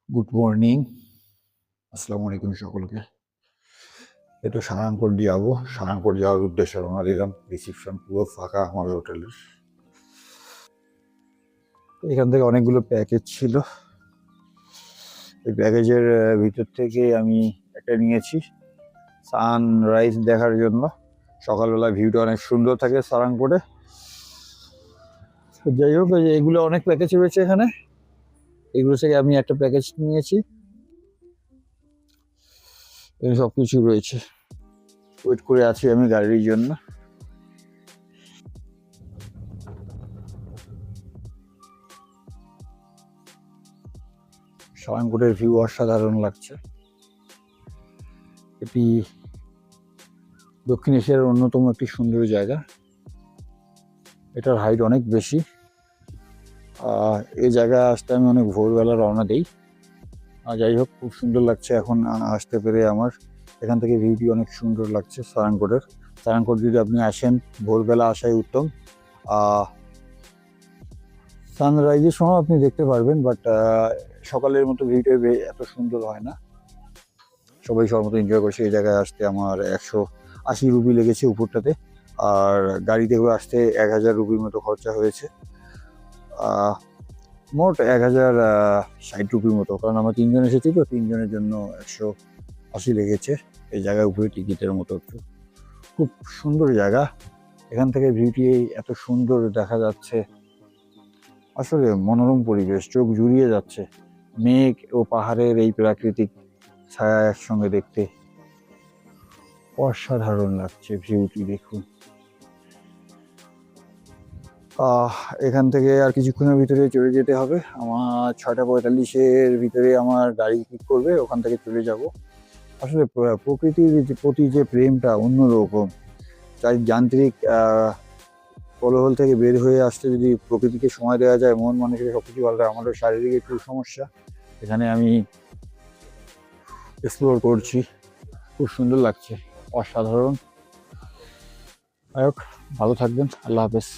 Good morning, আসসালামু আলাইকুম সকলকে। একটু সারাংপুর যাবো। সারাংপুর যাওয়ার উদ্দেশ্যে রওনা দিলাম। রিসিপশন পুরো ফাঁকা আমার হোটেলের। এখান থেকে অনেকগুলো প্যাকেজ ছিল। এই প্যাকেজের ভিতর থেকে আমি একটা নিয়েছি সানরাইজ দেখার জন্য। সকালবেলা ভিউটা অনেক সুন্দর থাকে সারাংপুরে। যাই হোক, এগুলো অনেক প্যাকেজ রয়েছে এখানে। এগুলো থেকে আমি একটা প্যাকেজ নিয়েছি। সব কিছু রয়েছে। ওয়েট করে আছি আমি গাড়ির জন্য। সারাংপুরের ভিউ অসাধারণ লাগছে। এটি দক্ষিণ এশিয়ার অন্যতম একটি সুন্দর জায়গা। এটার হাইট অনেক বেশি। এই জায়গায় আসতে আমি অনেক ভোরবেলা রওনা দিই। যাই হোক, খুব সুন্দর লাগছে এখন আসতে পেরে আমার। এখান থেকে ভিউটি অনেক সুন্দর লাগছে সারাংপুরের। সারাংপুর যদি আপনি আসেন, ভোরবেলা আসাই উত্তম। সানরাইজের সময় আপনি দেখতে পারবেন, বাট সকালের মতো ভিউটা এত সুন্দর হয় না। সবাই সবার মতো এনজয় করছে। এই জায়গায় আসতে আমার 180 রুপি লেগেছে উপরটাতে, আর গাড়িতে করে আসতে 1000 রুপির মতো খরচা হয়েছে। মোট 1060 রুপির মতো, কারণ আমরা 3 জন এসেছি তো 3 জনের জন্য 180 লেগেছে এই জায়গায় উপরে টিকিটের মতো। একটু খুব সুন্দর জায়গা। এখান থেকে ভিউটি এত সুন্দর দেখা যাচ্ছে, আসলে মনোরম পরিবেশ, চোখ জুড়িয়ে যাচ্ছে। মেঘ ও পাহাড়ের এই প্রাকৃতিক ছায়া একসঙ্গে দেখতে অসাধারণ লাগছে। ভিউটি দেখুন। এখান থেকে আর কিছুক্ষণের ভিতরে চলে যেতে হবে। আমার 6:45-এর ভিতরে আমার গাড়ি পিক করবে, ওখান থেকে চলে যাব। আসলে প্রকৃতির প্রতি যে প্রেমটা অন্যরকম। তাই যান্ত্রিক কোলাহল থেকে বের হয়ে আসতে যদি প্রকৃতিকে সময় দেওয়া যায়, মন মানুষের সবকিছু ভালো থাকে। আমারও শারীরিক একটু সমস্যা, এখানে আমি এক্সপ্লোর করছি। খুব সুন্দর লাগছে, অসাধারণ। ভালো থাকবেন। আল্লাহ হাফেজ।